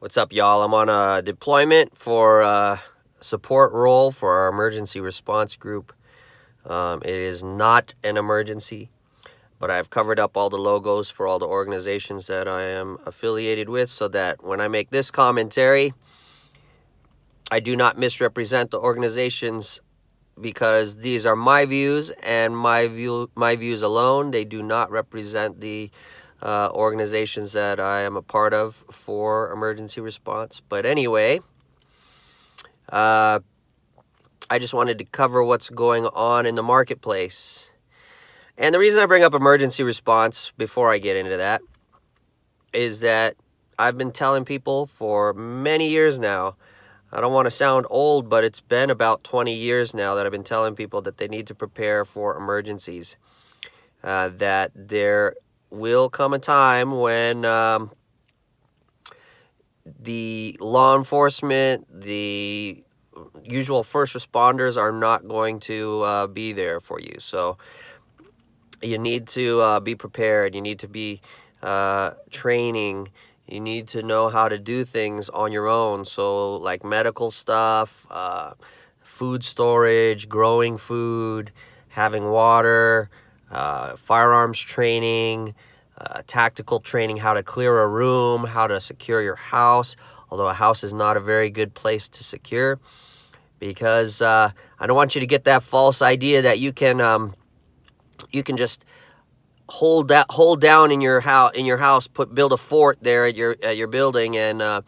What's up, y'all? I'm on a deployment for a support role for our emergency response group. It is not an emergency, but I've covered up all the logos for all the organizations that I am affiliated with so that when I make this commentary, I do not misrepresent the organizations because these are my views and my views alone. They do not represent the organizations that I am a part of for emergency response. But anyway, I just wanted to cover what's going on in the marketplace. And the reason I bring up emergency response before I get into that is that I've been telling people for many years now, I don't want to sound old, but it's been about 20 years now that I've been telling people that they need to prepare for emergencies. That there will come a time when the law enforcement, the usual first responders are not going to be there for you. So you need to be prepared. You need to be training. You need to know how to do things on your own. So like medical stuff, food storage, growing food, having water, firearms training, tactical training, how to clear a room, how to secure your house, although a house is not a very good place to secure, because I don't want you to get that false idea that you can just hold down in your house, build a fort there at your building, and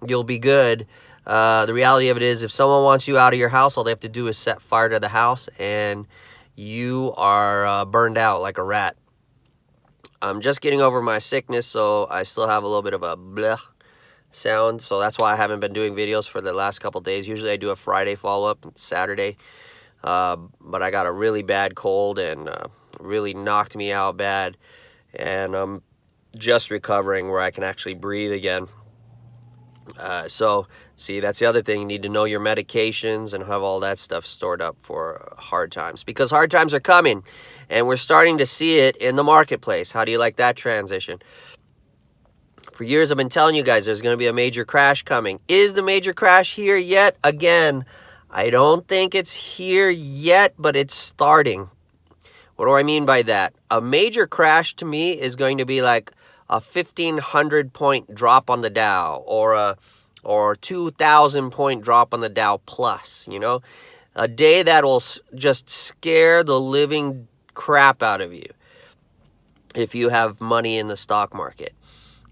you'll be good. The reality of it is, if someone wants you out of your house, all they have to do is set fire to the house, and you are burned out like a rat. I'm just getting over my sickness, so I still have a little bit of a bleh sound. So that's why I haven't been doing videos for the last couple days. Usually I do a Friday follow-up and Saturday. But I got a really bad cold and really knocked me out bad. And I'm just recovering where I can actually breathe again. So, see, that's the other thing. You need to know your medications and have all that stuff stored up for hard times. Because hard times are coming, and we're starting to see it in the marketplace. How do you like that transition? For years, I've been telling you guys there's going to be a major crash coming. Is the major crash here yet? Again, I don't think it's here yet, but it's starting. What do I mean by that? A major crash to me is going to be like a 1,500 point drop on the Dow, or 2,000 point drop on the Dow plus, a day that will just scare the living crap out of you if you have money in the stock market.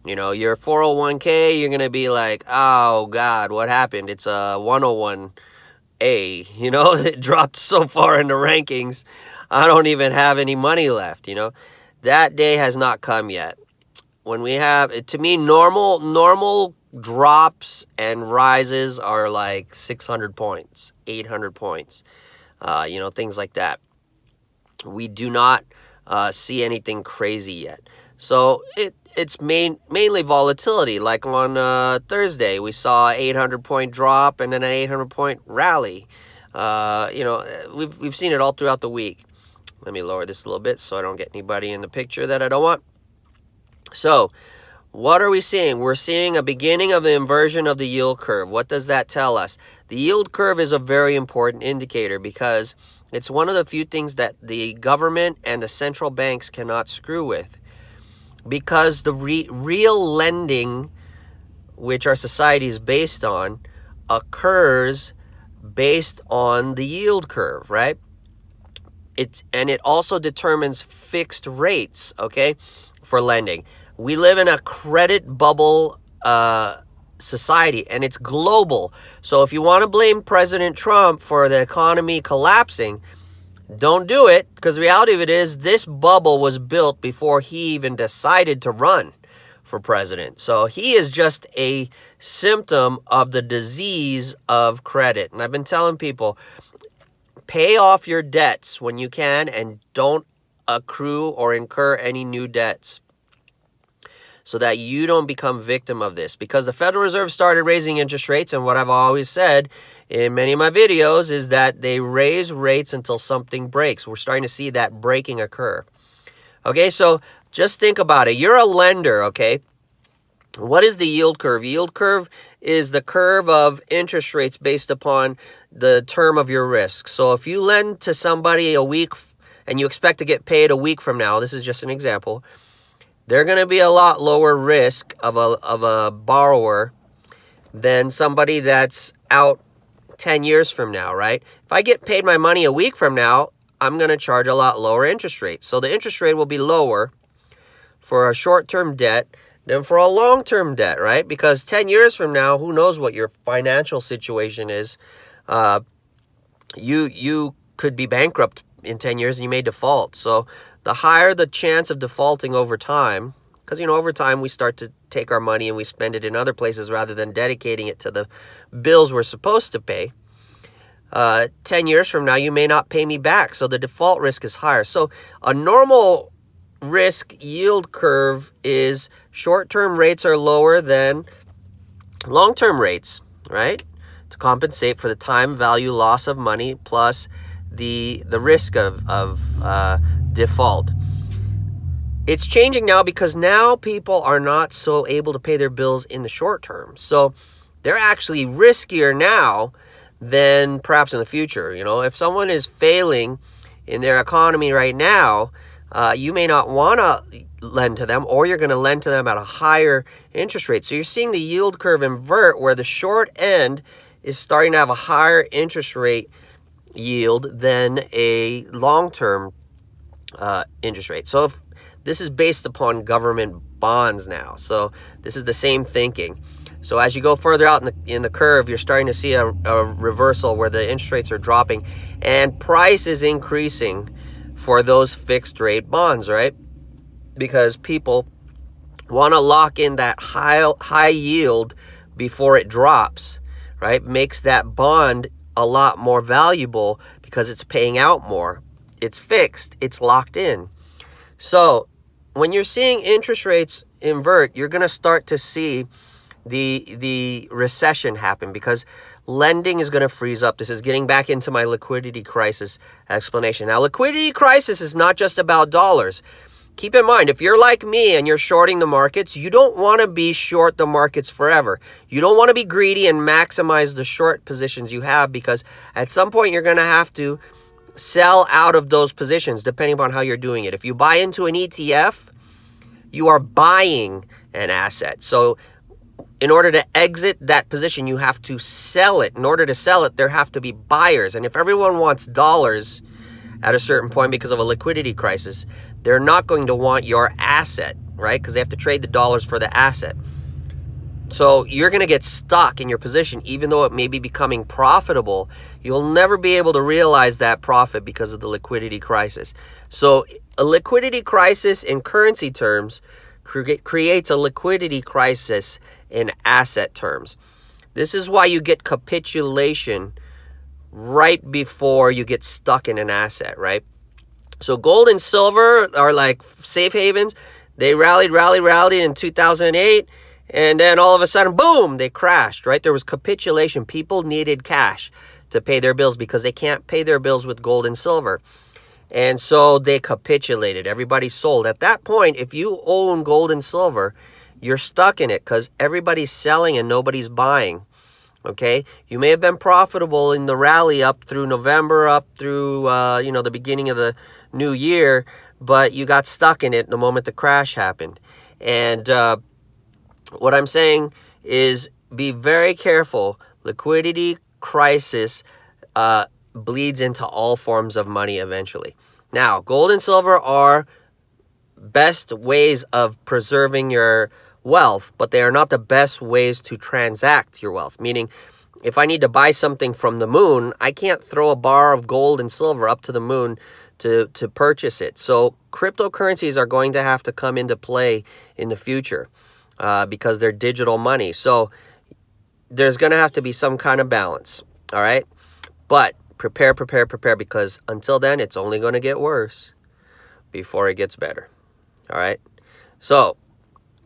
Your 401k, you're going to be like, oh God, what happened? It's a 101A, it dropped so far in the rankings, I don't even have any money left, That day has not come yet. When we have, to me, normal drops and rises are like 600 points, 800 points, things like that. We do not see anything crazy yet. So it's mainly volatility. Like on Thursday, we saw an 800 point drop and then an 800 point rally. We've seen it all throughout the week. Let me lower this a little bit so I don't get anybody in the picture that I don't want. So, what are we seeing? We're seeing a beginning of the inversion of the yield curve. What does that tell us? The yield curve is a very important indicator because it's one of the few things that the government and the central banks cannot screw with. Because the real lending, which our society is based on, occurs based on the yield curve, right? And it also determines fixed rates, okay, for lending. We live in a credit bubble society, and it's global. So if you want to blame President Trump for the economy collapsing, don't do it, because the reality of it is this bubble was built before he even decided to run for president. So he is just a symptom of the disease of credit. And I've been telling people, pay off your debts when you can and don't accrue or incur any new debts so that you don't become victim of this. Because the Federal Reserve started raising interest rates, and what I've always said in many of my videos is that they raise rates until something breaks. We're starting to see that breaking occur. Okay, so just think about it. You're a lender, okay? What is the yield curve? Yield curve is the curve of interest rates based upon the term of your risk. So if you lend to somebody a week and you expect to get paid a week from now, this is just an example, they're going to be a lot lower risk of a borrower than somebody that's out 10 years from now, right? If I get paid my money a week from now, I'm going to charge a lot lower interest rate. So the interest rate will be lower for a short-term debt than for a long-term debt, right? Because 10 years from now, who knows what your financial situation is. You could be bankrupt in 10 years and you may default. So the higher the chance of defaulting over time, because, over time we start to take our money and we spend it in other places rather than dedicating it to the bills we're supposed to pay. 10 years from now, you may not pay me back. So the default risk is higher. So a normal risk yield curve is short-term rates are lower than long-term rates, right? To compensate for the time value loss of money plus the risk of default. It's changing now because now people are not so able to pay their bills in the short term. So they're actually riskier now than perhaps in the future. If someone is failing in their economy right now, you may not want to lend to them, or you're going to lend to them at a higher interest rate. So you're seeing the yield curve invert where the short end is starting to have a higher interest rate yield than a long-term interest rate. So if this is based upon government bonds now. So this is the same thinking. So as you go further out in the curve, you're starting to see a reversal where the interest rates are dropping and price is increasing for those fixed rate bonds, right? Because people want to lock in that high yield before it drops, right? Makes that bond a lot more valuable because it's paying out more. It's fixed, it's locked in. So when you're seeing interest rates invert, you're going to start to see the recession happen because lending is going to freeze up. This is getting back into my liquidity crisis explanation. Now, liquidity crisis is not just about dollars. Keep in mind, if you're like me and you're shorting the markets, you don't want to be short the markets forever. You don't want to be greedy and maximize the short positions you have because at some point you're going to have to sell out of those positions depending upon how you're doing it. If you buy into an ETF, you are buying an asset. So in order to exit that position, you have to sell it. In order to sell it, there have to be buyers. And if everyone wants dollars at a certain point because of a liquidity crisis, they're not going to want your asset, right? Because they have to trade the dollars for the asset. So you're going to get stuck in your position, even though it may be becoming profitable. You'll never be able to realize that profit because of the liquidity crisis. So a liquidity crisis in currency terms creates a liquidity crisis in asset terms. This is why you get capitulation right before you get stuck in an asset, right? So gold and silver are like safe havens. They rallied in 2008. And then all of a sudden, boom, they crashed, right? There was capitulation. People needed cash to pay their bills because they can't pay their bills with gold and silver. And so they capitulated. Everybody sold. At that point, if you own gold and silver, you're stuck in it because everybody's selling and nobody's buying. Okay? You may have been profitable in the rally up through November, up through, the beginning of the new year, but you got stuck in it the moment the crash happened. And what I'm saying is be very careful. Liquidity crisis bleeds into all forms of money eventually. Now, gold and silver are best ways of preserving your wealth, but they are not the best ways to transact your wealth. Meaning, if I need to buy something from the moon, I can't throw a bar of gold and silver up to the moon to purchase it. So cryptocurrencies are going to have to come into play in the future because they're digital money. So there's going to have to be some kind of balance, all right? But prepare, because until then, it's only going to get worse before it gets better, all right? So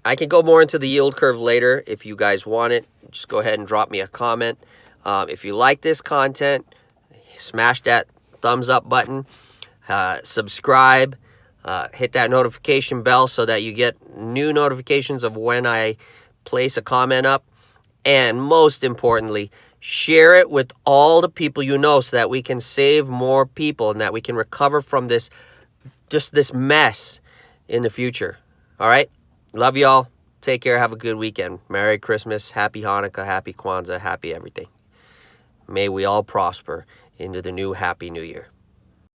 I can go more into the yield curve later if you guys want it. Just go ahead and drop me a comment. If you like this content, smash that thumbs up button, subscribe, hit that notification bell so that you get new notifications of when I place a comment up, and most importantly, share it with all the people you know so that we can save more people and that we can recover from this mess in the future. All right? Love y'all. Take care. Have a good weekend. Merry Christmas. Happy Hanukkah. Happy Kwanzaa. Happy everything. May we all prosper into the new Happy New Year.